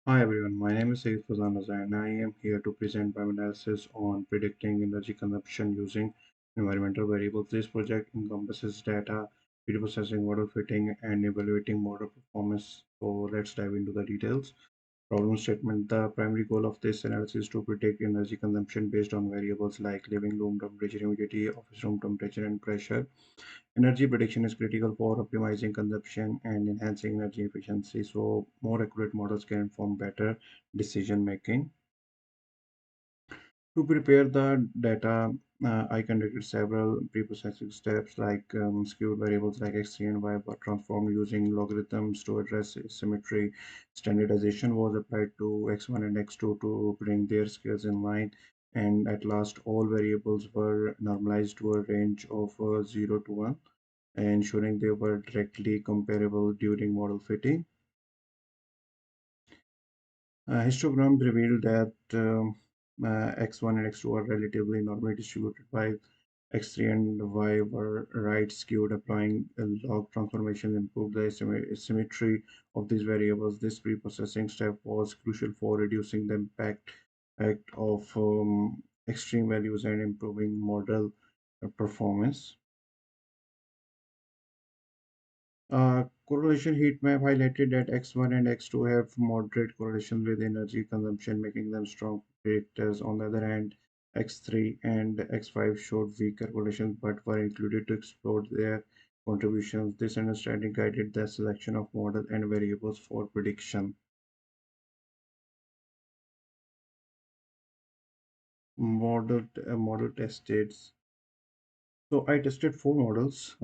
Hi everyone, my name is Faizan and I am here to present my analysis on predicting energy consumption using environmental variables. This project encompasses data, video processing, model fitting, and evaluating model performance. So let's dive into the details. Problem statement. The primary goal of this analysis is to predict energy consumption based on variables like living room temperature, humidity, office room temperature, and pressure. Energy prediction is critical for optimizing consumption and enhancing energy efficiency, so more accurate models can inform better decision making. To prepare the data, I conducted several pre-processing steps like skewed variables like x3 and y were transformed using logarithms to address symmetry. Standardization was applied to x1 and x2 to bring their scales in line. And at last, all variables were normalized to a range of 0 to 1, ensuring they were directly comparable during model fitting. Histograms revealed that X1 and X2 are relatively normally distributed, while X3 and Y were right skewed. Applying a log transformation improved the symmetry of these variables. This pre-processing step was crucial for reducing the impact of extreme values and improving model performance. Correlation heat map highlighted that X1 and X2 have moderate correlation with energy consumption, making them strong predictors. On the other hand, X3 and X5 showed weaker correlations but were included to explore their contributions. This understanding guided the selection of model and variables for prediction. Model tested. So I tested four models: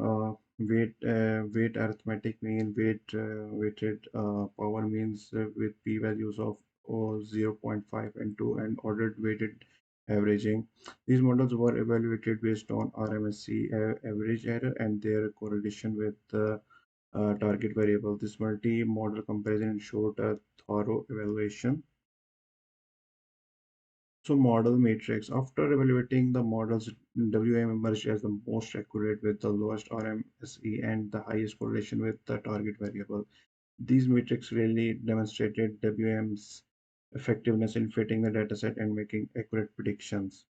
weight arithmetic mean, weighted power means with p-values of 0.5 and 2, and ordered weighted averaging. These models were evaluated based on RMSE average error and their correlation with the target variable. This multi-model comparison showed a thorough evaluation. So model matrix. After evaluating the models, WM emerged as the most accurate with the lowest RMSE and the highest correlation with the target variable. These metrics really demonstrated WM's effectiveness in fitting the dataset and making accurate predictions.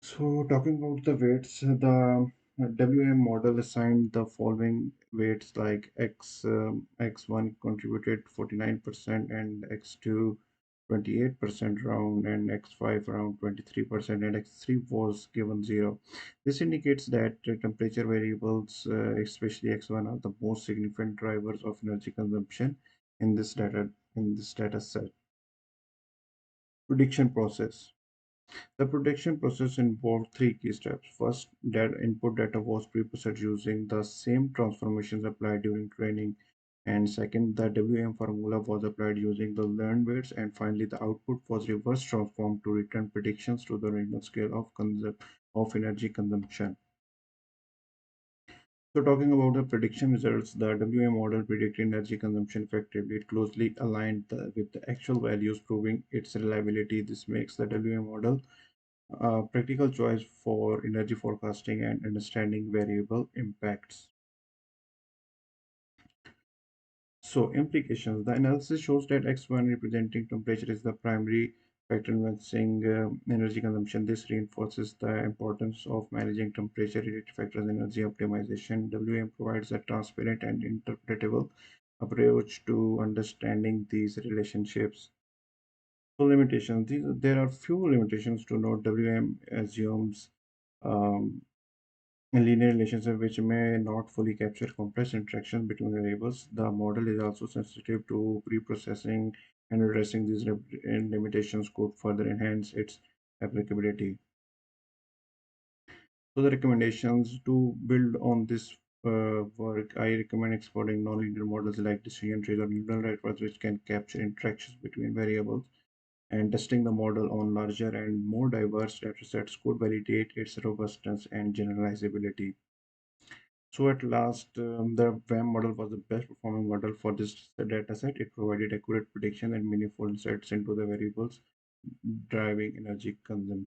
So talking about the weights, the WM model assigned the following weights like X1 contributed 49% and X2 28% round and X5 around 23% and X3 was given 0. This indicates that temperature variables, especially X1, are the most significant drivers of energy consumption in this data set. Prediction process. The prediction process involved three key steps. First, that input data was pre-processed using the same transformations applied during training. And second, the WM formula was applied using the learned weights. And finally, the output was reverse transformed to return predictions to the original scale of energy consumption. So talking about the prediction results, the WM model predicted energy consumption effectively. It closely aligned with the actual values, proving its reliability. This makes the WM model practical choice for energy forecasting and understanding variable impacts. So, implications. The analysis shows that X1 representing temperature is the primary factor influencing energy consumption. This reinforces the importance of managing temperature-related factors in energy optimization. WM provides a transparent and interpretable approach to understanding these relationships. So, limitations. There are few limitations to note. WM assumes um, a linear relationship which may not fully capture complex interactions between variables. The model is also sensitive to pre-processing, and addressing these limitations could further enhance its applicability. So the recommendations to build on this work, I recommend exploring nonlinear models like decision trees or neural networks which can capture interactions between variables, and testing the model on larger and more diverse datasets could validate its robustness and generalizability. So at last, the WAM model was the best performing model for this data set. It provided accurate prediction and meaningful insights into the variables driving energy consumption.